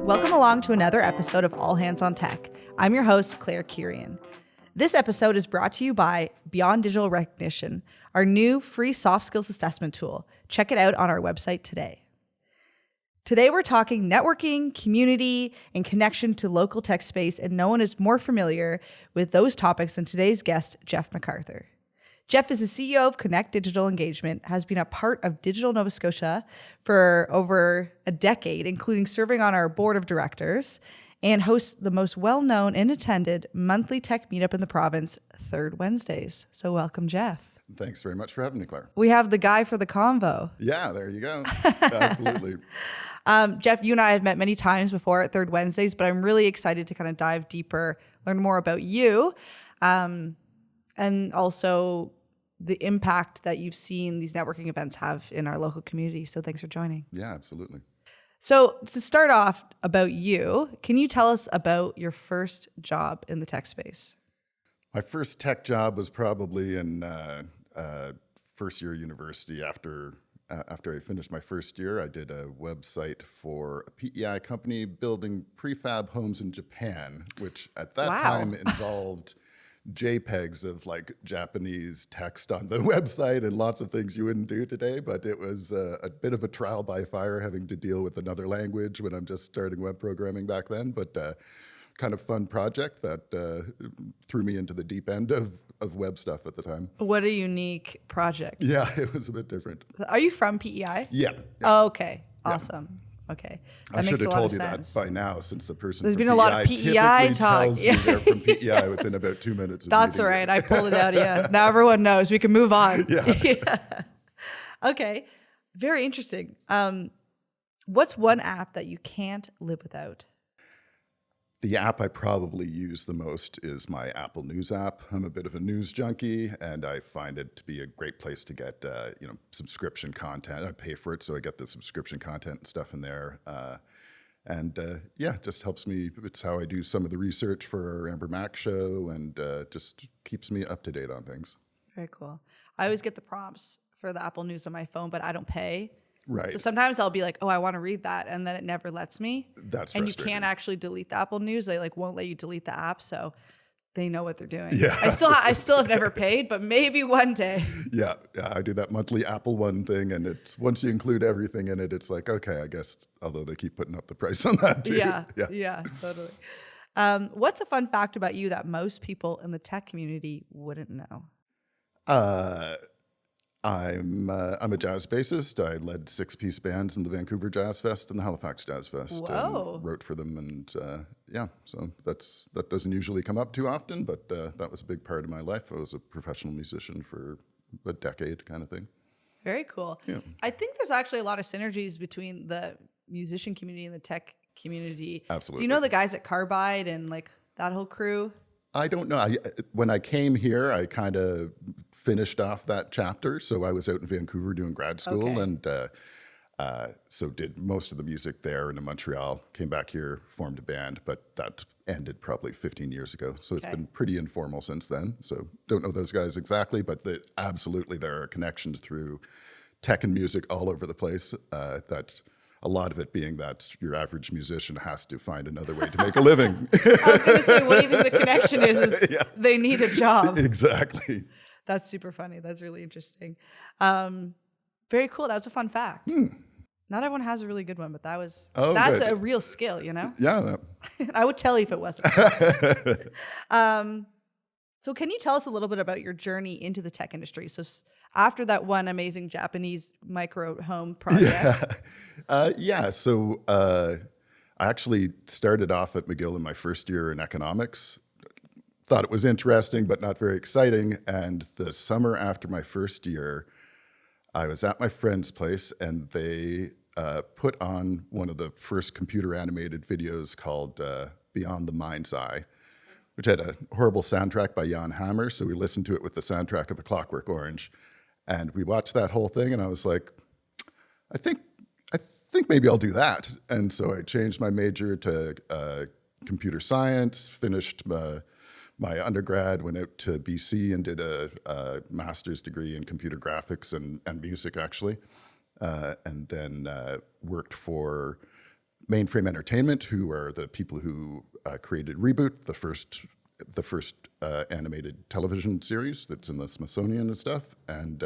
Welcome along to another episode of All Hands on Tech. I'm your host, Claire Quirion. This episode is brought to you by Beyond Digital Recognition, our new free soft skills assessment tool. Check it out on our website today. Today we're talking networking, community, and connection to local tech space, and no one is more familiar with those topics than today's guest, Jeff MacArthur. Jeff is the CEO of Konnekt Digital Engagement, has been a part of Digital Nova Scotia for over a decade, including serving on our board of directors, and hosts the most well-known and attended monthly tech meetup in the province, Third Wednesdays. So welcome, Jeff. Thanks very much for having me, Claire. We have the guy for the convo. Yeah, there you go. Absolutely. Jeff, you and I have met many times before at Third Wednesdays, but I'm really excited to kind of dive deeper, learn more about you, and also the impact that you've seen these networking events have in our local community. So thanks for joining. Yeah, absolutely. So to start off about you, can you tell us about your first job in the tech space? My first tech job was probably in first year university. After I finished my first year, I did a website for a PEI company building prefab homes in Japan, which at that time involved JPEGs of like Japanese text on the website and lots of things you wouldn't do today. But it was a bit of a trial by fire having to deal with another language when I'm just starting web programming back then. But kind of fun project that threw me into the deep end of web stuff at the time. What a unique project. Yeah, it was a bit different. Are you from PEI? Yeah. Oh, okay. Awesome. Okay. I should have told you that by now, since the person There's from been a lot of PEI talk. Tells you they're from PEI within about 2 minutes. That's all right. I pulled it out of you. Now everyone knows. We can move on. Yeah. Okay. Very interesting. What's one app that you can't live without? The app I probably use the most is my Apple News app. I'm a bit of a news junkie, and I find it to be a great place to get subscription content. I pay for it, so I get the subscription content and stuff in there. Just helps me. It's how I do some of the research for our AmberMac Show, and just keeps me up to date on things. Very cool. I always get the prompts for the Apple News on my phone, but I don't pay. Right. So sometimes I'll be like, oh, I want to read that, and then it never lets me. That's and frustrating. You can't actually delete the Apple News. They won't let you delete the app, so they know what they're doing. Yeah. I still have never paid, but maybe one day. Yeah, I do that monthly Apple One thing, and it's once you include everything in it, it's like, okay, I guess, although they keep putting up the price on that too. Yeah, totally. What's a fun fact about you that most people in the tech community wouldn't know? I'm a jazz bassist. I led 6-piece bands in the Vancouver Jazz Fest and the Halifax Jazz Fest. Whoa. And wrote for them, and so that doesn't usually come up too often, but that was a big part of my life. I was a professional musician for a decade, kind of thing. Very cool. Yeah. I think there's actually a lot of synergies between the musician community and the tech community. Absolutely. Do you know the guys at Carbide and that whole crew? I don't know. When I came here, I kind of finished off that chapter. So I was out in Vancouver doing grad school, and so did most of the music there. And in Montreal, came back here, formed a band, but that ended probably 15 years ago. So it's been pretty informal since then. So don't know those guys exactly, but absolutely there are connections through tech and music all over the place. That a lot of it being that your average musician has to find another way to make a living. I was going to say, what do you think the connection is they need a job. Exactly. That's super funny. That's really interesting. Very cool. That was a fun fact. Not everyone has a really good one, but that's good. a real skill, you know? Yeah. I would tell you if it wasn't. So can you tell us a little bit about your journey into the tech industry? So after that one amazing Japanese micro home project. So I actually started off at McGill in my first year in economics. Thought it was interesting, but not very exciting. And the summer after my first year, I was at my friend's place, and they put on one of the first computer animated videos called Beyond the Mind's Eye, which had a horrible soundtrack by Jan Hammer. So we listened to it with the soundtrack of A Clockwork Orange. And we watched that whole thing, and I was like, I think maybe I'll do that. And so I changed my major to computer science, finished my undergrad, went out to BC and did a master's degree in computer graphics and music, actually. And then worked for Mainframe Entertainment, who are the people who created Reboot, the first animated television series that's in the Smithsonian and stuff. And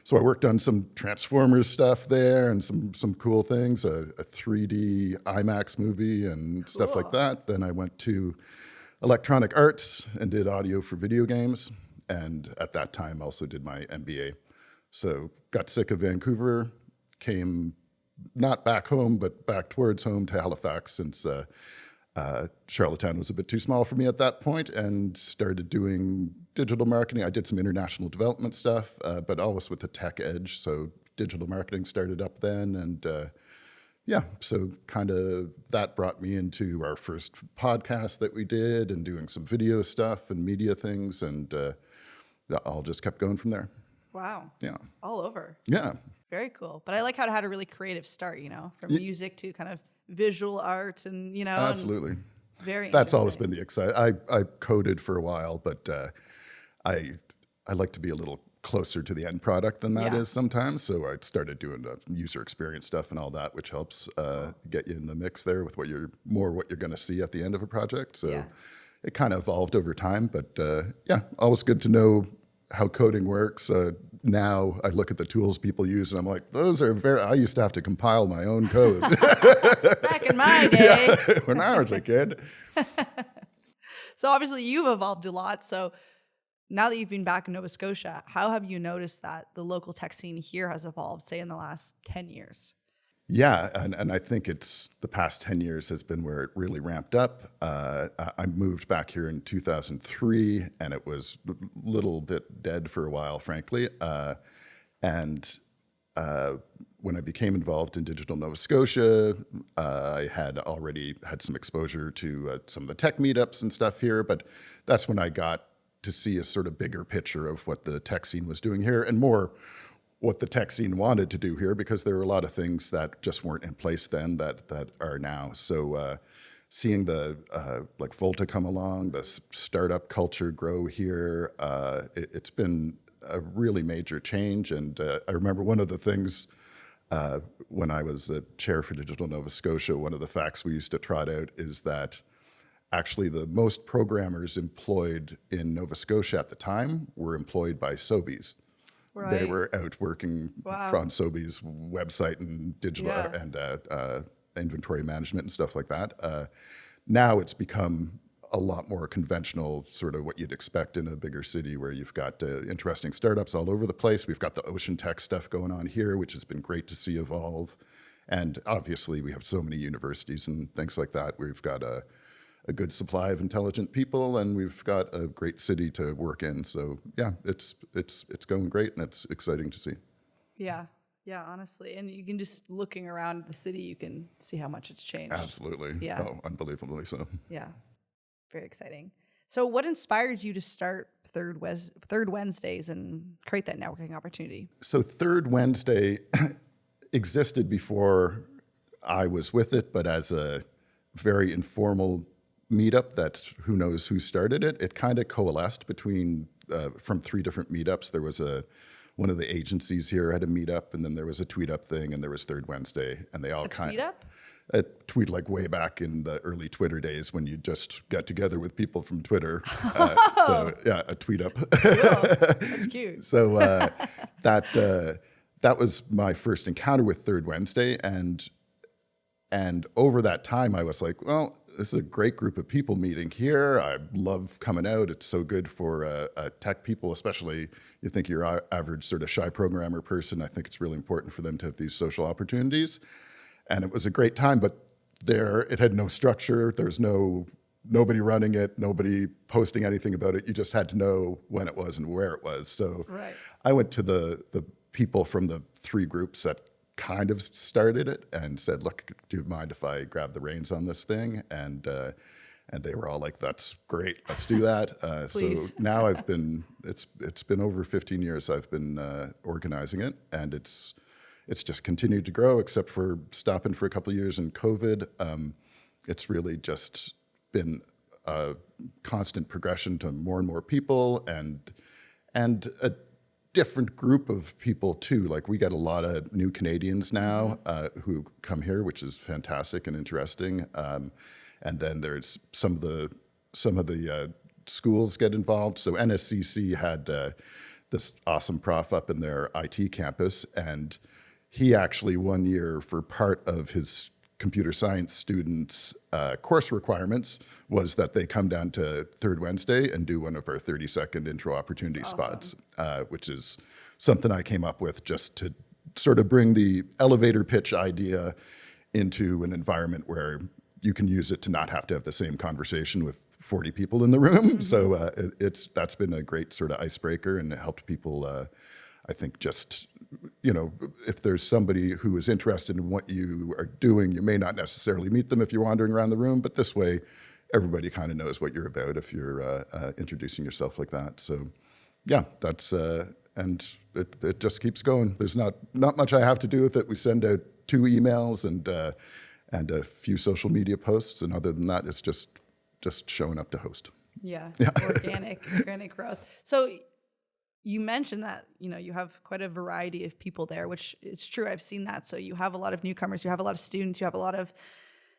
so I worked on some Transformers stuff there and some cool things, a 3D IMAX movie and stuff like that. Then I went to Electronic Arts and did audio for video games. And at that time also did my MBA. So got sick of Vancouver, came not back home, but back towards home to Halifax, since Charlottetown was a bit too small for me at that point, and started doing digital marketing. I did some international development stuff, but always with a tech edge. So digital marketing started up then. And so kind of that brought me into our first podcast that we did, and doing some video stuff and media things. And that all just kept going from there. Wow. Yeah. All over. Yeah. Very cool. But I like how it had a really creative start, from music to kind of visual art and, Absolutely. And very That's always been the exciting. I coded for a while, but I like to be a little closer to the end product than that is sometimes. So I started doing the user experience stuff and all that, which helps get you in the mix there with what you're going to see at the end of a project. So it kind of evolved over time, but always good to know how coding works. Now I look at the tools people use and I'm like, I used to have to compile my own code. Back in my day. When I was a kid. So obviously you've evolved a lot. So now that you've been back in Nova Scotia, how have you noticed that the local tech scene here has evolved, say in the last 10 years? Yeah, and I think it's the past 10 years has been where it really ramped up. I moved back here in 2003, and it was a little bit dead for a while, frankly. And when I became involved in Digital Nova Scotia, I had already had some exposure to some of the tech meetups and stuff here, but that's when I got to see a sort of bigger picture of what the tech scene was doing here, and more what the tech scene wanted to do here, because there were a lot of things that just weren't in place then that are now. So seeing the like Volta come along, the startup culture grow here, it's been a really major change. And I remember one of the things when I was the chair for Digital Nova Scotia, one of the facts we used to trot out is that actually the most programmers employed in Nova Scotia at the time were employed by Sobeys. Right. They were out working on Sobeys' website and digital and inventory management and stuff like that. Now it's become a lot more conventional, sort of what you'd expect in a bigger city, where you've got interesting startups all over the place. We've got the ocean tech stuff going on here, which has been great to see evolve. And obviously we have so many universities and things like that. We've got a good supply of intelligent people, and we've got a great city to work in. So yeah, it's going great, and it's exciting to see. Yeah, honestly, and you can just looking around the city, you can see how much it's changed. Absolutely. Yeah. Oh, unbelievably so. Yeah, very exciting. So, what inspired you to start Third Wednesdays and create that networking opportunity? So, Third Wednesday existed before I was with it, but as a very informal meetup that who knows who started it. It kind of coalesced between from three different meetups. There was one of the agencies here had a meetup, and then there was a tweet up thing, and there was Third Wednesday, and they all kind of a tweet like way back in the early Twitter days when you just got together with people from Twitter. So yeah, a tweet up. Cool. That's cute. So that was my first encounter with Third Wednesday, and over that time I was like, well, this is a great group of people meeting here. I love coming out. It's so good for tech people, especially you think your average sort of shy programmer person. I think it's really important for them to have these social opportunities. And it was a great time, but it had no structure. There was nobody running it, nobody posting anything about it. You just had to know when it was and where it was. So I went to the people from the three groups that kind of started it and said, look, do you mind if I grab the reins on this thing? And they were all like, that's great, let's do that. So now it's been over 15 years I've been organizing it, and it's just continued to grow, except for stopping for a couple of years in COVID. It's really just been constant progression to more and more people and a different group of people too. Like we get a lot of new Canadians now who come here, which is fantastic and interesting. And then there's some of the schools get involved. So NSCC had this awesome prof up in their IT campus, and he actually one year, for part of his computer science students' course requirements, was that they come down to Third Wednesday and do one of our 30-second intro opportunity spots, which is something I came up with just to sort of bring the elevator pitch idea into an environment where you can use it to not have to have the same conversation with 40 people in the room. So that's been a great sort of icebreaker, and it helped people, I think, just, if there's somebody who is interested in what you are doing, you may not necessarily meet them if you're wandering around the room, but this way everybody kind of knows what you're about if you're introducing yourself like that. So yeah, that's, and it just keeps going. There's not much I have to do with it. We send out 2 emails and a few social media posts, and other than that, it's just showing up to host. Yeah. Organic growth. So you mentioned that, you have quite a variety of people there, which is true. I've seen that. So you have a lot of newcomers, you have a lot of students, you have a lot of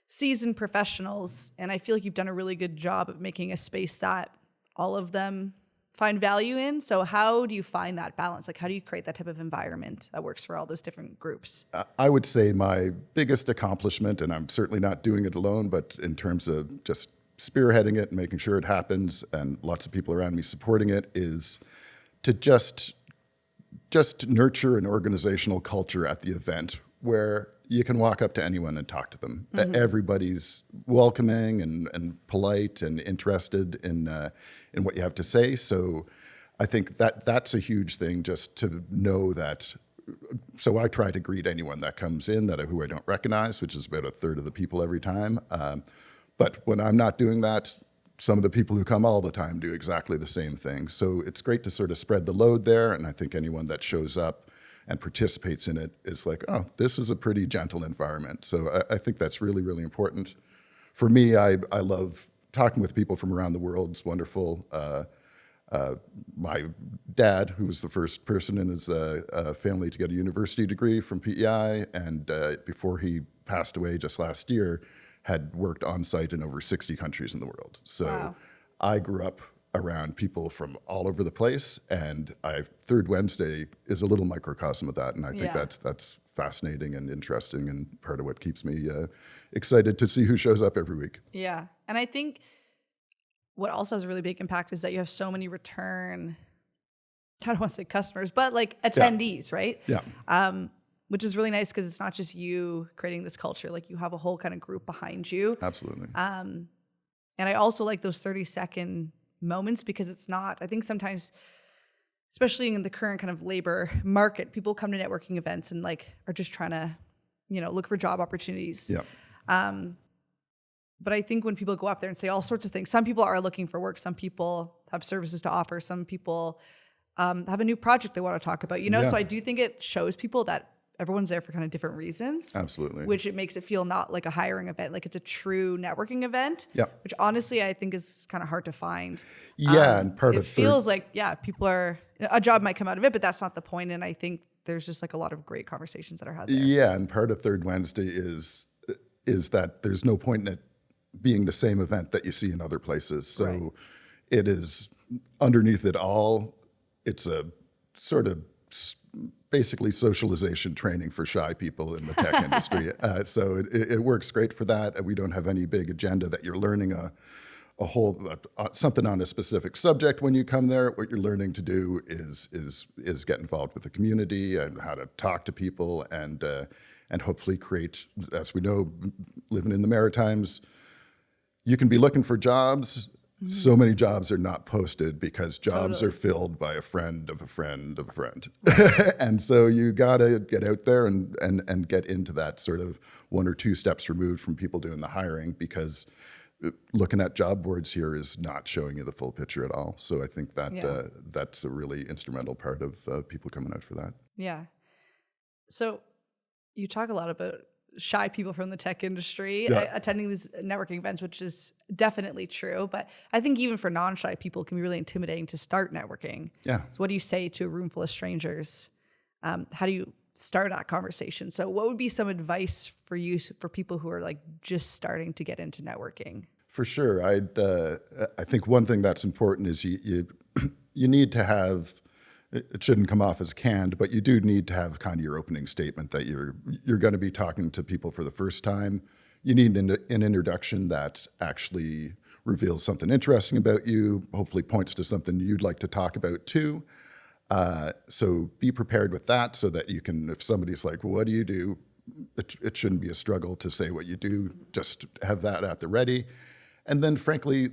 seasoned professionals. And I feel like you've done a really good job of making a space that all of them find value in. So how do you find that balance? Like, how do you create that type of environment that works for all those different groups? I would say my biggest accomplishment, and I'm certainly not doing it alone, but in terms of just spearheading it and making sure it happens and lots of people around me supporting it, is to just nurture an organizational culture at the event where you can walk up to anyone and talk to them. Everybody's welcoming and polite and interested in what you have to say. So I think that's a huge thing, just to know that. So I try to greet anyone that comes in who I don't recognize, which is about a third of the people every time. But when I'm not doing that, some of the people who come all the time do exactly the same thing. So it's great to sort of spread the load there. And I think anyone that shows up and participates in it is like, oh, this is a pretty gentle environment. So I think that's really, really important. For me, I love talking with people from around the world. It's wonderful. My dad, who was the first person in his family to get a university degree from PEI, and before he passed away just last year, had worked on site in over 60 countries in the world. So wow. I grew up around people from all over the place, and Third Wednesday is a little microcosm of that, and I think that's fascinating and interesting, and part of what keeps me excited to see who shows up every week. Yeah, and I think what also has a really big impact is that you have so many return, I don't want to say customers, but like attendees, right? Yeah. Which is really nice because it's not just you creating this culture. Like, you have a whole kind of group behind you. Absolutely. And I also like those 30-second moments, because it's not, I think sometimes, especially in the current kind of labor market, people come to networking events and like are just trying to, look for job opportunities. Yeah. But I think when people go up there and say all sorts of things, some people are looking for work, some people have services to offer, some people have a new project they want to talk about, So I do think it shows people that everyone's there for kind of different reasons. Absolutely. Which it makes it feel not like a hiring event, like it's a true networking event. Yeah. Which honestly I think is kind of hard to find. Yeah, and it feels like people are, a job might come out of it, but that's not the point. And I think there's just like a lot of great conversations that are had there. Yeah, and part of Third Wednesday is that there's no point in it being the same event that you see in other places. So right. It is, underneath it all, it's a sort of basically socialization training for shy people in the tech industry. So it works great for that. We don't have any big agenda that you're learning a whole something on a specific subject when you come there. What you're learning to do is get involved with the community and how to talk to people and hopefully create, as we know, living in the Maritimes, you can be looking for jobs. So many jobs are not posted because jobs are filled by a friend of a friend of a friend. And so you got to get out there and get into that sort of 1 or 2 steps removed from people doing the hiring, because looking at job boards here is not showing you the full picture at all. So I think that that's a really instrumental part of people coming out for that. Yeah. So you talk a lot about shy people from the tech industry attending these networking events, which is definitely true. But I think even for non-shy people, it can be really intimidating to start networking. Yeah. So what do you say to a room full of strangers? How do you start that conversation? So what would be some advice for you for people who are like just starting to get into networking? For sure. I think one thing that's important is you need to have, it shouldn't come off as canned, but you do need to have kind of your opening statement that you're going to be talking to people for the first time. You need an introduction that actually reveals something interesting about you, hopefully points to something you'd like to talk about too. So be prepared with that so that you can, if somebody's like, well, what do you do? It shouldn't be a struggle to say what you do, just have that at the ready. And then, frankly,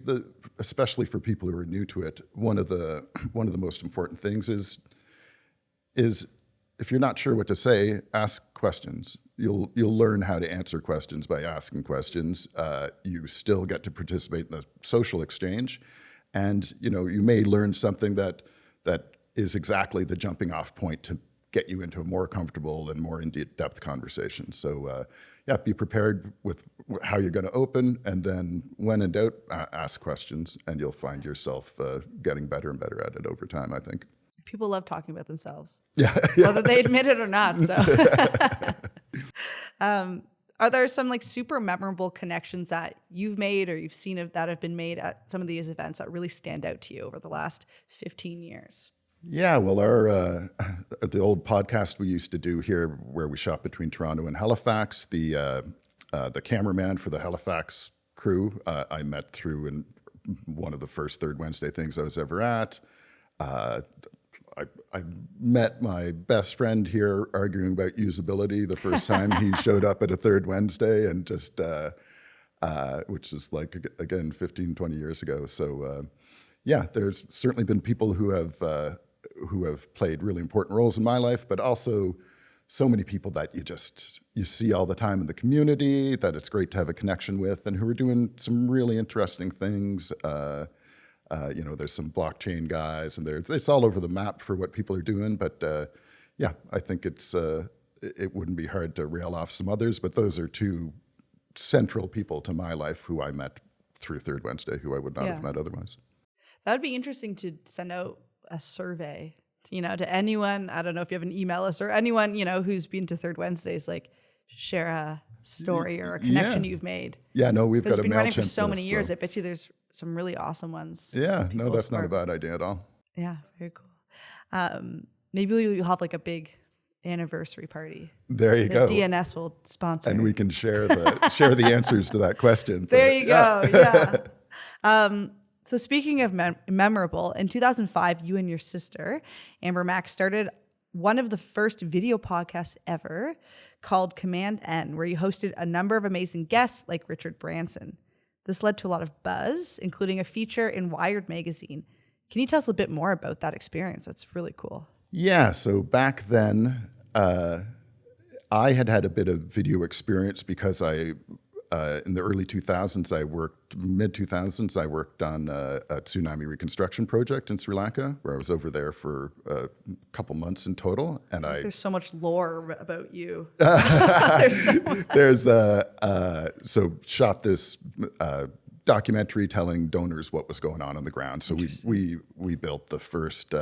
especially for people who are new to it, one of the most important things is if you're not sure what to say, ask questions. You'll learn how to answer questions by asking questions. You still get to participate in the social exchange, and you may learn something that is exactly the jumping off point to get you into a more comfortable and more in-depth conversation. So. Be prepared with how you're going to open, and then when in doubt, ask questions, and you'll find yourself getting better and better at it over time, I think. People love talking about themselves. Yeah. Whether they admit it or not. So, are there some like super memorable connections that you've made or you've seen that have been made at some of these events that really stand out to you over the last 15 years? Yeah, well, the old podcast we used to do here, where we shop between Toronto and Halifax, the cameraman for the Halifax crew, I met through in one of the first Third Wednesday things I was ever at. I met my best friend here arguing about usability the first time he showed up at a Third Wednesday, and just which is like, again, 15, 20 years ago. So there's certainly been people who have played really important roles in my life, but also so many people that you see all the time in the community that it's great to have a connection with, and who are doing some really interesting things. There's some blockchain guys, and it's all over the map for what people are doing. But I think it wouldn't be hard to rail off some others, but those are two central people to my life who I met through Third Wednesday, who I would not have met otherwise. That would be interesting to send out a survey, to anyone. I don't know if you have an email list or anyone, who's been to Third Wednesdays, like share a story or a connection you've made. Yeah, no, we've got a MailChimp been running for so list, many years. I bet you there's some really awesome ones. Yeah, no, that's not a bad idea at all. Yeah, very cool. Maybe you'll have like a big anniversary party. There you go. DNS will sponsor, and we can share the answers to that question. There you go. Yeah. So speaking of memorable, in 2005, you and your sister, AmberMac, started one of the first video podcasts ever called commandN, where you hosted a number of amazing guests like Richard Branson. This led to a lot of buzz, including a feature in Wired magazine. Can you tell us a bit more about that experience? That's really cool. Yeah, so back then, I had a bit of video experience because in the early 2000s, mid-2000s, I worked on a tsunami reconstruction project in Sri Lanka, where I was over there for a couple months in total. And there's so much lore about you. So shot this documentary telling donors what was going on the ground. So we built the first,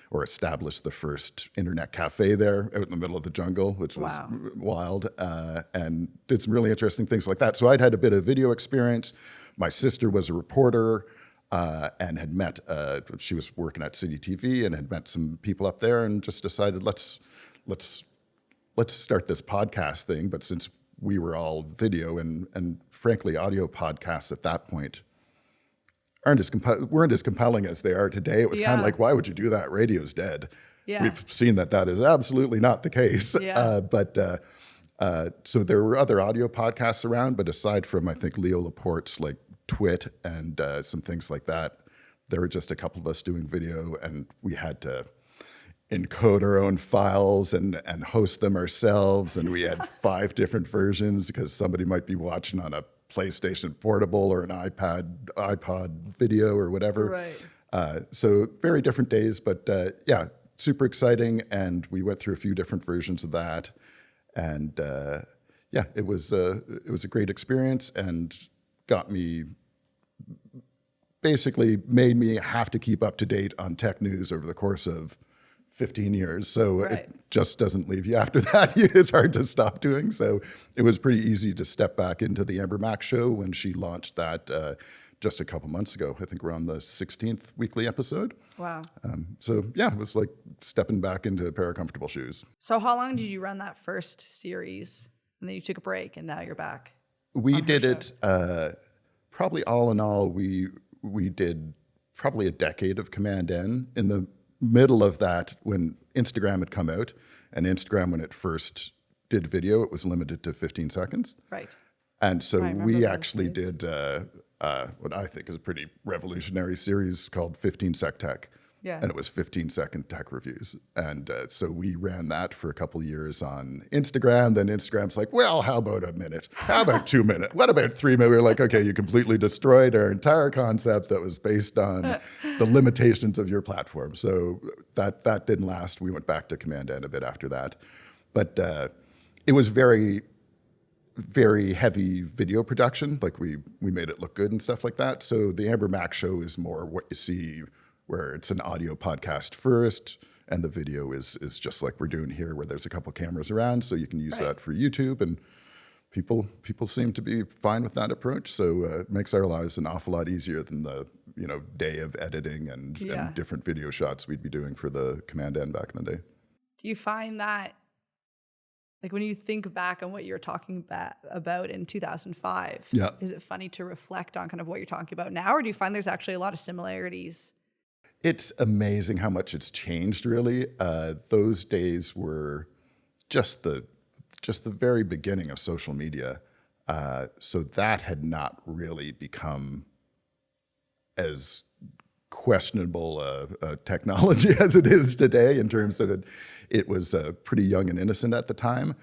or established the first internet cafe there out in the middle of the jungle, which was wild, and did some really interesting things like that. So I'd had a bit of video experience. My sister was a reporter and had met, she was working at City TV and had met some people up there, and just decided let's start this podcast thing. But since we were all video and frankly audio podcasts at that point weren't as compelling as they are today. It was kind of like, why would you do that? Radio's dead. Yeah. We've seen that is absolutely not the case. Yeah. So there were other audio podcasts around, but aside from, I think, Leo Laporte's like Twit and some things like that, there were just a couple of us doing video, and we had to encode our own files and host them ourselves. And we had 5 different versions because somebody might be watching on a PlayStation Portable or an iPod video or whatever. Right. So very different days, but super exciting. And we went through a few different versions of that. And yeah, it was a great experience and got me, basically made me have to keep up to date on tech news over the course of 15 years. So it just doesn't leave you after that. It's hard to stop doing. So it was pretty easy to step back into the AmberMac Show when she launched that just a couple months ago. I think we're on the 16th weekly episode. Wow. So yeah, it was like stepping back into a pair of comfortable shoes. So how long did you run that first series? And then you took a break and now you're back? We did it, probably all in all, we did probably a decade of commandN. In the middle of that, when Instagram had come out, and Instagram, when it first did video, it was limited to 15 seconds. Right. And so we actually did what I think is a pretty revolutionary series called 15 Sec Tech. Yeah. And it was 15-second tech reviews. And so we ran that for a couple of years on Instagram. Then Instagram's like, well, how about a minute? How about 2 minutes? What about 3 minutes? We were like, okay, you completely destroyed our entire concept that was based on the limitations of your platform. So that didn't last. We went back to commandN a bit after that. But it was very, very heavy video production. Like we made it look good and stuff like that. So the AmberMac Show is more what you see, where it's an audio podcast first, and the video is just like we're doing here, where there's a couple cameras around, so you can use that for YouTube, and people seem to be fine with that approach. So it makes our lives an awful lot easier than the day of editing and different video shots we'd be doing for the commandN back in the day. Do you find that, like when you think back on what you're talking about in 2005, is it funny to reflect on kind of what you're talking about now, or do you find there's actually a lot of similarities? It's amazing how much it's changed, really. Those days were just the very beginning of social media. So that had not really become as questionable a technology as it is today, in terms of it was pretty young and innocent at the time.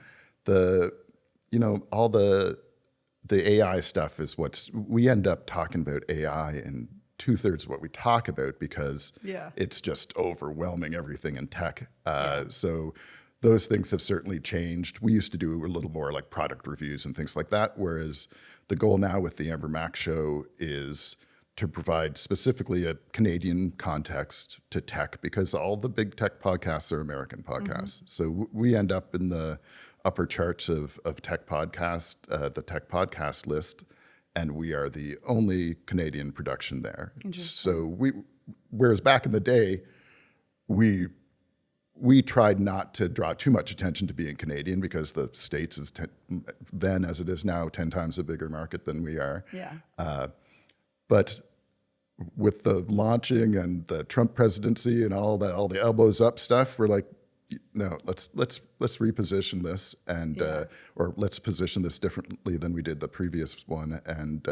All the AI stuff is we end up talking about AI in 2/3 of what we talk about, because it's just overwhelming everything in tech. So those things have certainly changed. We used to do a little more like product reviews and things like that, whereas the goal now with the AmberMac Show is to provide specifically a Canadian context to tech, because all the big tech podcasts are American podcasts. Mm-hmm. So we end up in the upper charts of tech podcast, the tech podcast list, and we are the only Canadian production there. So whereas back in the day, we tried not to draw too much attention to being Canadian, because the States is then, as it is now, 10 times a bigger market than we are. Yeah. But with the launching and the Trump presidency and all the elbows up stuff, we're like, no, let's reposition this, and or let's position this differently than we did the previous one, and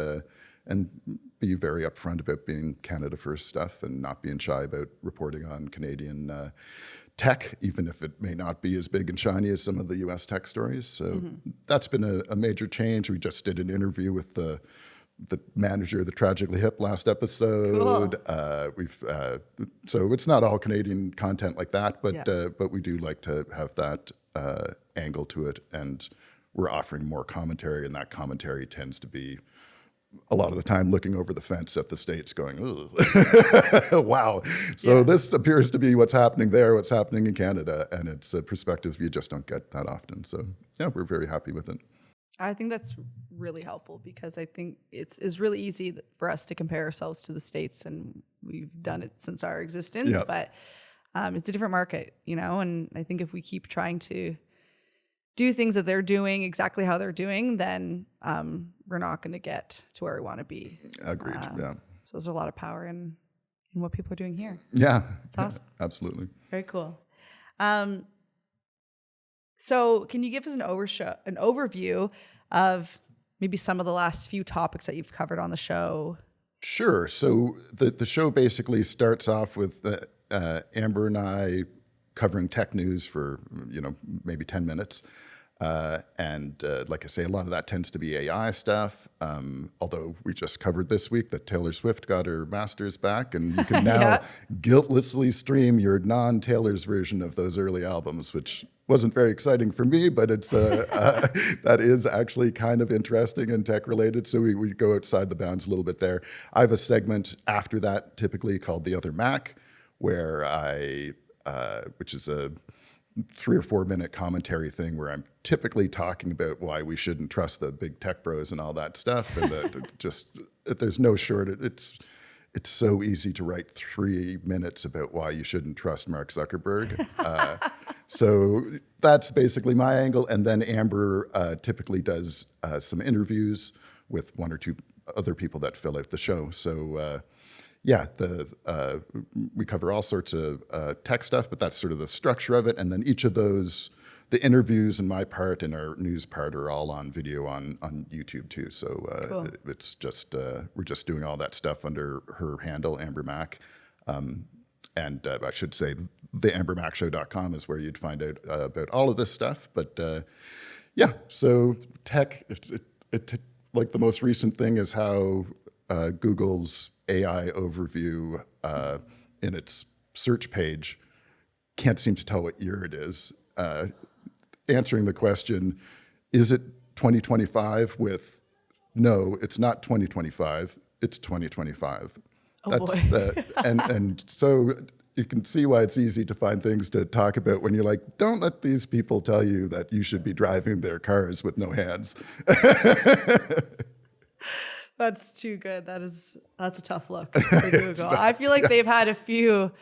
be very upfront about being Canada first stuff, and not being shy about reporting on Canadian tech, even if it may not be as big and shiny as some of the U.S. tech stories. So that's been a major change. We just did an interview with the manager of the Tragically Hip last episode. Cool. So it's not all Canadian content like that, but we do like to have that angle to it, and we're offering more commentary, and that commentary tends to be a lot of the time looking over the fence at the States going, wow. So this appears to be what's happening there, what's happening in Canada, and it's a perspective you just don't get that often. So yeah, we're very happy with it. I think that's really helpful, because I think it's really easy for us to compare ourselves to the States, and we've done it since our existence, but it's a different market, and I think if we keep trying to do things that they're doing exactly how they're doing, then we're not going to get to where we want to be. Agreed, So there's a lot of power in what people are doing here. Yeah. It's awesome. Absolutely. Very cool. So can you give us an overview of maybe some of the last few topics that you've covered on the show? Sure. So the show basically starts off with Amber and I covering tech news for maybe 10 minutes. And like I say, a lot of that tends to be AI stuff. Although we just covered this week that Taylor Swift got her masters back, and you can now guiltlessly stream your non-Taylor's version of those early albums, which wasn't very exciting for me, but it's that is actually kind of interesting and tech related. So we go outside the bounds a little bit there. I have a segment after that, typically called The Other Mac, where which is a 3 or 4 minute commentary thing where I'm typically talking about why we shouldn't trust the big tech bros and all that stuff, and there's no shortage. It's so easy to write 3 minutes about why you shouldn't trust Mark Zuckerberg. So that's basically my angle. And then Amber typically does some interviews with 1 or 2 other people that fill out the show. So we cover all sorts of tech stuff, but that's sort of the structure of it. And then each of those, the interviews and my part and our news part are all on video on YouTube too. So Cool. It's just, we're just doing all that stuff under her handle, AmberMac. And I should say the AmberMacShow.com is where you'd find out about all of this stuff. But so tech, like the most recent thing is how Google's AI overview in its search page can't seem to tell what year it is. Answering the question, is it 2025 with, no, it's not 2025, it's 2025. That's the, and so you can see why it's easy to find things to talk about when you're like, don't let these people tell you that you should be driving their cars with no hands. That's too good. That's a tough look for Google. I feel like they've had a few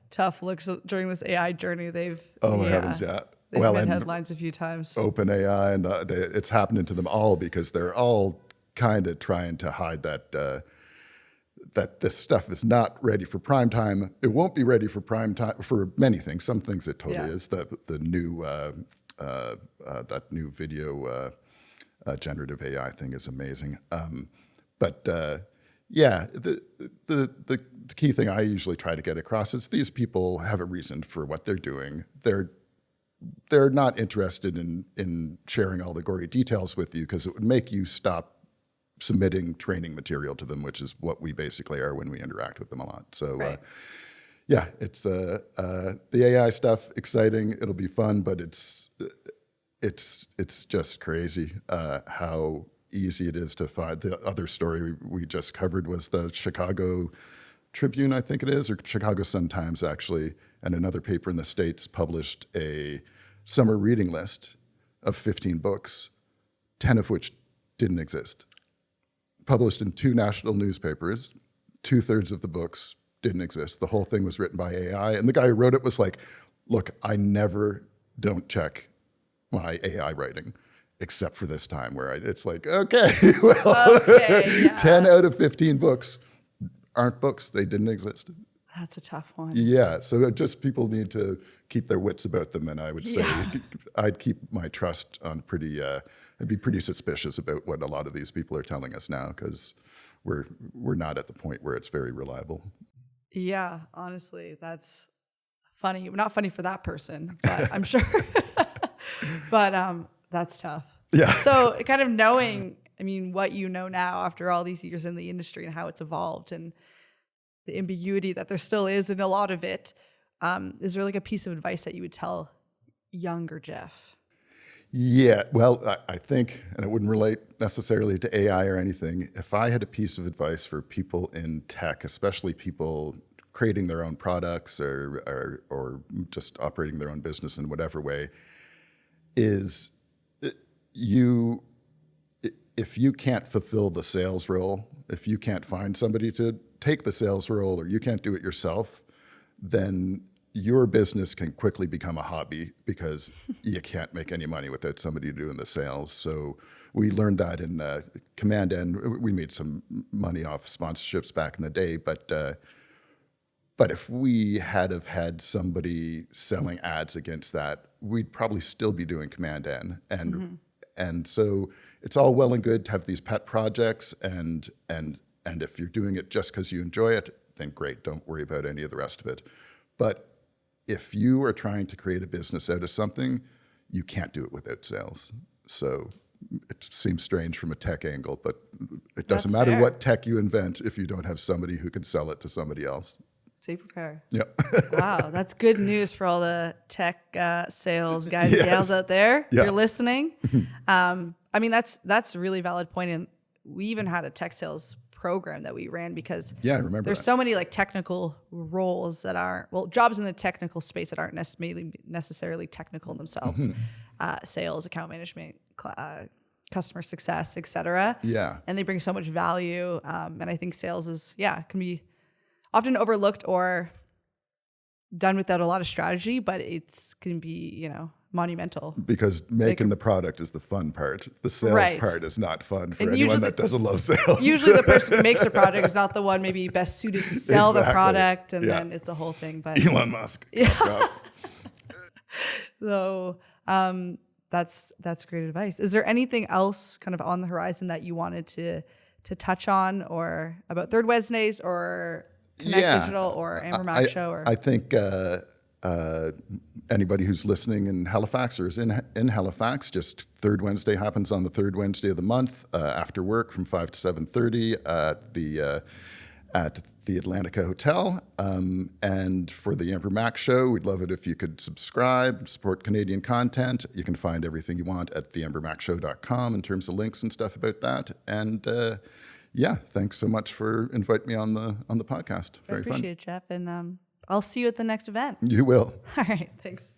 tough looks during this AI journey. Oh my heavens, yeah. They've been headlines a few times. OpenAI, and it's happening to them all because they're all kind of trying to hide that this stuff is not ready for prime time. It won't be ready for prime time for many things. Some things it totally is. The new that new video generative AI thing is amazing. But the key thing I usually try to get across is these people have a reason for what they're doing. They're not interested in sharing all the gory details with you because it would make you stop submitting training material to them, which is what we basically are when we interact with them a lot. So, right. It's the AI stuff exciting. It'll be fun, but it's just crazy how easy it is to find. The other story we just covered was the Chicago Tribune, I think it is, or Chicago Sun-Times actually, and another paper in the States published a summer reading list of 15 books, 10 of which didn't exist. Published in 2 national newspapers, 2/3 of the books didn't exist. The whole thing was written by AI, and the guy who wrote it was like, look, I don't check my AI writing, except for this time where it's like, okay, well, 10 out of 15 books aren't books. They didn't exist. That's a tough one. Yeah, so just people need to keep their wits about them, and I would say I'd keep my trust on I'd be pretty suspicious about what a lot of these people are telling us now because we're not at the point where it's very reliable. Yeah, honestly, that's funny. Not funny for that person, but I'm sure. But that's tough. Yeah. So kind of knowing, what you know now after all these years in the industry and how it's evolved and the ambiguity that there still is in a lot of it, is there like a piece of advice that you would tell younger Jeff? Yeah, well, I think, and it wouldn't relate necessarily to AI or anything, if I had a piece of advice for people in tech, especially people creating their own products or just operating their own business in whatever way, is if you can't fulfill the sales role, if you can't find somebody to take the sales role or you can't do it yourself, then your business can quickly become a hobby because you can't make any money without somebody doing the sales. So we learned that in commandN. We made some money off sponsorships back in the day, but if we had somebody selling ads against that, we'd probably still be doing commandN. And so it's all well and good to have these pet projects, and if you're doing it just because you enjoy it, then great. Don't worry about any of the rest of it. But if you are trying to create a business out of something, you can't do it without sales. So it seems strange from a tech angle, but it doesn't matter what tech you invent if you don't have somebody who can sell it to somebody else. Stay prepared. Yep. Wow, that's good news for all the tech sales guys and Yes. gals out there. Yeah. You're listening. I mean, that's a really valid point. And we even had a tech sales program that we ran because Yeah, I remember there's that. so many like technical roles that are, well, jobs in the technical space that aren't necessarily technical themselves. Sales, account management, customer success, etc. Yeah. And they bring so much value. And I think sales is, can be often overlooked or done without a lot of strategy, but it's can be, monumental. Because making the product is the fun part. The sales Right. part is not fun for And anyone usually- that doesn't love sales. Usually the person who makes the product is not the one maybe best suited to sell the Exactly. product, and Yeah. then it's a whole thing. But Elon Musk. so that's great advice. Is there anything else kind of on the horizon that you wanted to touch on, or about Third Wednesdays, or Konnekt Digital, or AmberMac Show? Or I think anybody who's listening in Halifax or is in Halifax, just Third Wednesday happens on the third Wednesday of the month after work from 5 to 7:30 at the Atlantica Hotel. And for the AmberMac Show, we'd love it if you could subscribe, support Canadian content. You can find everything you want at theambermacshow.com in terms of links and stuff about that. And thanks so much for inviting me on the podcast. I Very appreciate fun. it, Jeff. And I'll see you at the next event. You will. All right. Thanks.